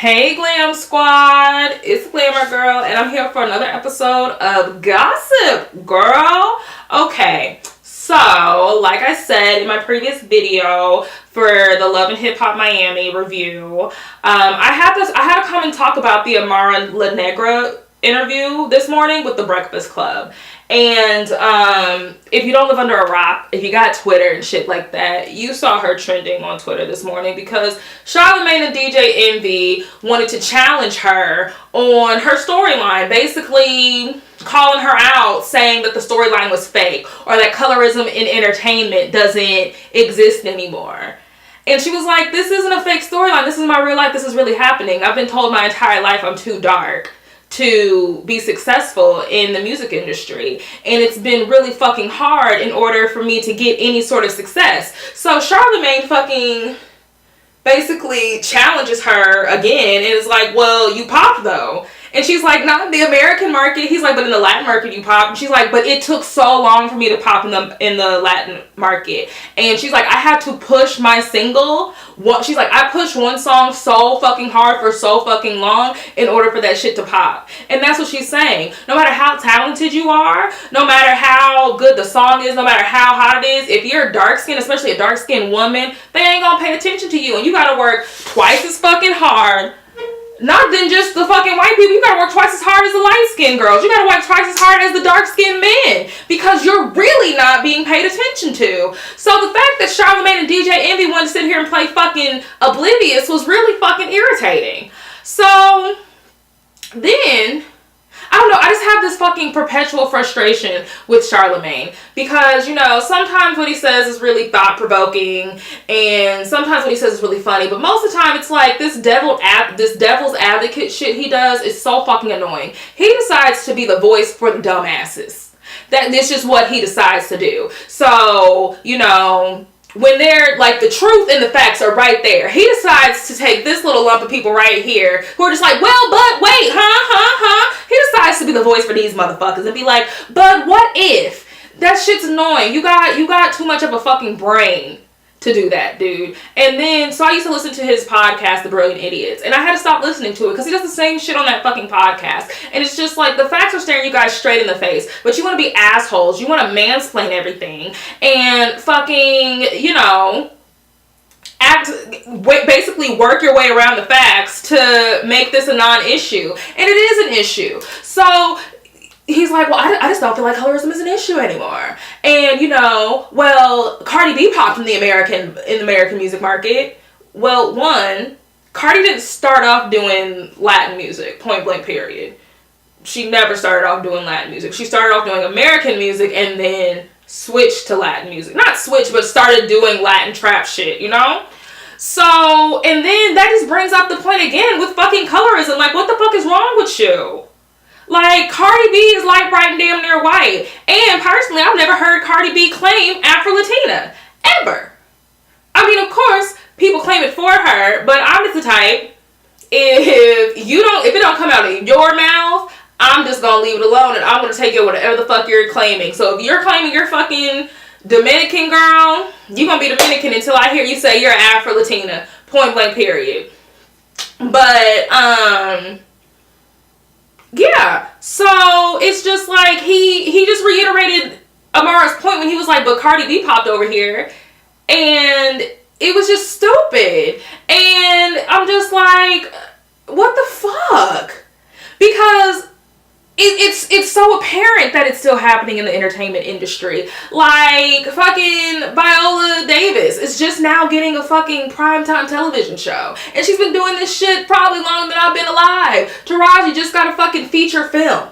Hey Glam Squad, it's Glamour Girl, and I'm here for another episode of Gossip Girl. Okay, so like I said in my previous video for the Love and Hip Hop Miami review, I had to come and talk about the Amara La Negra interview this morning with the Breakfast Club. And if you don't live under a rock, if you got Twitter and shit like that, you saw her trending on Twitter this morning because Charlamagne and DJ Envy wanted to challenge her on her storyline, basically calling her out, saying that the storyline was fake or that colorism in entertainment doesn't exist anymore. And she was like, this isn't a fake storyline. This is my real life. This is really happening. I've been told my entire life I'm too dark to be successful in the music industry, and it's been really fucking hard in order for me to get any sort of success. So Charlemagne fucking basically challenges her again and is like, well, you pop though. And she's like, not in the American market. He's like, but in the Latin market you pop. And she's like, but it took so long for me to pop in the Latin market. And she's like, I had to push my single. She's like, I pushed one song so fucking hard for so fucking long in order for that shit to pop. And that's what she's saying. No matter how talented you are, no matter how good the song is, no matter how hot it is, if you're dark skinned, especially a dark skinned woman, they ain't gonna pay attention to you. And you gotta work twice as fucking hard. Not than just the fucking white people. You gotta work twice as hard as the light-skinned girls. You gotta work twice as hard as the dark-skinned men. Because you're really not being paid attention to. So the fact that Charlamagne and DJ Envy wanted to sit here and play fucking oblivious was really fucking irritating. So then, I don't know, I just have this fucking perpetual frustration with Charlamagne. Because, you know, sometimes what he says is really thought-provoking, and sometimes what he says is really funny, but most of the time it's like this devil's advocate shit he does is so fucking annoying. He decides to be the voice for the dumbasses. That's just what he decides to do. So, you know, when they're like the truth and the facts are right there, he decides to take this little lump of people right here who are just like, well, but wait, he decides to be the voice for these motherfuckers and be like, but what if? That shit's annoying. You got too much of a fucking brain to do that, dude. And then, so I used to listen to his podcast, The Brilliant Idiots, and I had to stop listening to it because he does the same shit on that fucking podcast. And it's just like, the facts are staring you guys straight in the face, but you want to be assholes. You want to mansplain everything and fucking, you know, basically work your way around the facts to make this a non-issue. And it is an issue. So he's like, well, I just don't feel like colorism is an issue anymore. And, you know, well, Cardi B popped in the American music market. Well, one, Cardi didn't start off doing Latin music, point blank period. She never started off doing Latin music. She started off doing American music and then switched to Latin music. Not switched, but started doing Latin trap shit, you know? So, and then that just brings up the point again with fucking colorism. Like, what the fuck is wrong with you? Like, Cardi B is light, bright, and damn near white. And personally, I've never heard Cardi B claim Afro-Latina. Ever. I mean, of course, people claim it for her, but I'm just the type, if it don't come out of your mouth, I'm just gonna leave it alone and I'm gonna take it whatever the fuck you're claiming. So if you're claiming you're fucking Dominican, girl, you're gonna be Dominican until I hear you say you're Afro-Latina. Point blank period. But, yeah, so it's just like he just reiterated Amara's point when he was like, but Cardi B popped over here, and it was just stupid. And I'm just like, what the fuck? Because it's so apparent that it's still happening in the entertainment industry. Like, fucking Viola Davis is just now getting a fucking primetime television show. And she's been doing this shit probably longer than I've been alive. Taraji just got a fucking feature film.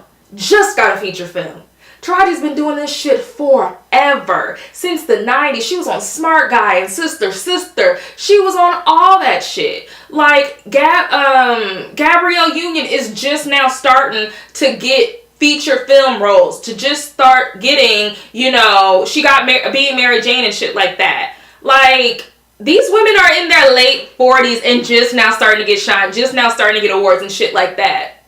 Taraji's been doing this shit forever. Since the 90s. She was on Smart Guy and Sister. She was on all that shit. Like, Gabrielle Union is just now starting to get feature film roles. To just start getting, you know, she got being Mary Jane and shit like that. Like, these women are in their late 40s and just now starting to get shine. Just now starting to get awards and shit like that.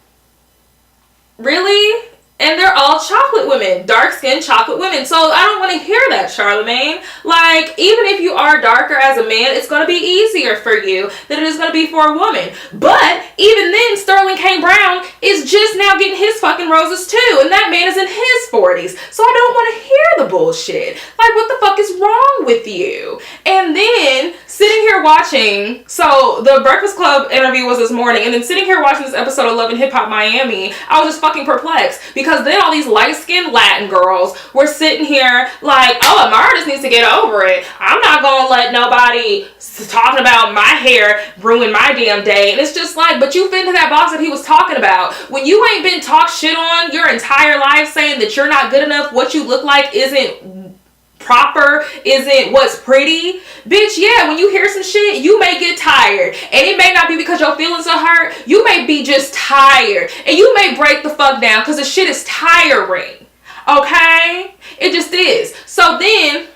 Really? And they're all chocolate women, dark-skinned chocolate women. So I don't want to hear that, Charlemagne. Like, even if you are darker as a man, it's going to be easier for you than it is going to be for a woman. But even then, Sterling K. Brown is just now getting his fucking roses too. And that man is in his 40s. So I don't want to hear the bullshit. Like, what the fuck is wrong with you? And then, sitting here watching, so the Breakfast Club interview was this morning, and then sitting here watching this episode of Love and Hip Hop Miami, I was just fucking perplexed. Because then all these light-skinned Latin girls were sitting here like, oh, Amara just needs to get over it. I'm not going to let nobody talking about my hair ruin my damn day. And it's just like, but you fit into that box that he was talking about. When you ain't been talked shit on your entire life saying that you're not good enough, what you look like isn't proper, isn't what's pretty, bitch, yeah, when you hear some shit, you may get tired, and it may not be because your feelings are hurt, you may be just tired, and you may break the fuck down because the shit is tiring, okay? It just is. So then,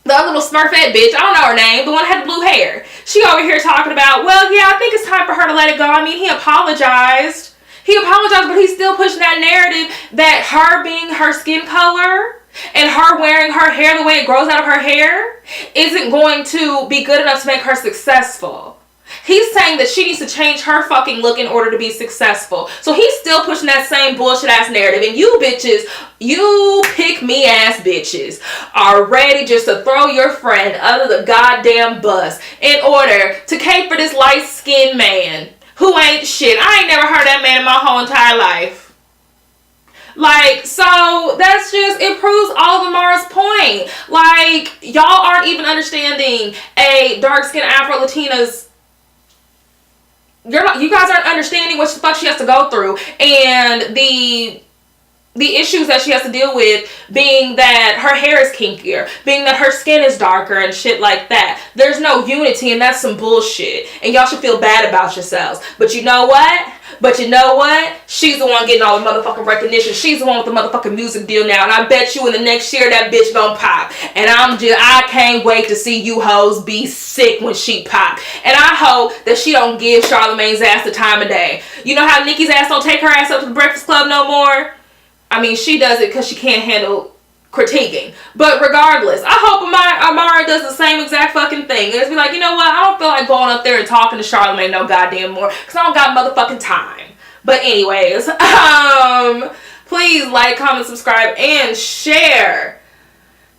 the other little smurfette bitch, I don't know her name, the one that had the blue hair, she over here talking about, well, yeah, I think it's time for her to let it go. I mean, he apologized, but he's still pushing that narrative that her being her skin color and her wearing her hair the way it grows out of her hair isn't going to be good enough to make her successful. He's saying that she needs to change her fucking look in order to be successful. So he's still pushing that same bullshit ass narrative. And you bitches, you pick me ass bitches, are ready just to throw your friend under the goddamn bus in order to cape for this light skinned man who ain't shit. I ain't never heard that man in my whole entire life. Like, so that's just, it proves all of Amara's point. Like, y'all aren't even understanding a dark-skinned Afro-Latina's, you guys aren't understanding what the fuck she has to go through. And the issues that she has to deal with, being that her hair is kinkier, being that her skin is darker and shit like that. There's no unity, and that's some bullshit. And y'all should feel bad about yourselves. But you know what? She's the one getting all the motherfucking recognition. She's the one with the motherfucking music deal now. And I bet you in the next year that bitch gonna pop. And I can't wait to see you hoes be sick when she pop. And I hope that she don't give Charlemagne's ass the time of day. You know how Nikki's ass don't take her ass up to the Breakfast Club no more? I mean, she does it because she can't handle critiquing. But regardless, I hope Amara does the same exact fucking thing. And it's be like, you know what? I don't feel like going up there and talking to Charlemagne no goddamn more. Because I don't got motherfucking time. But anyways, please like, comment, subscribe, and share.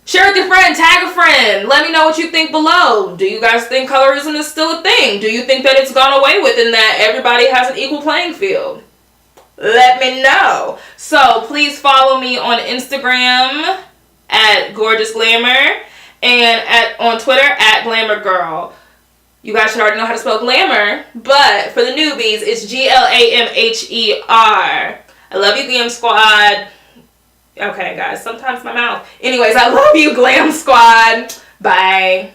Share with your friend. Tag a friend. Let me know what you think below. Do you guys think colorism is still a thing? Do you think that it's gone away with and that everybody has an equal playing field? Let me know. So please follow me on Instagram at Gorgeous Glamour and on Twitter at Glamour Girl. You guys should already know how to spell glamour, but for the newbies, it's Glamher. I love you, Glam Squad. Okay, guys, sometimes my mouth. Anyways, I love you, Glam Squad. Bye.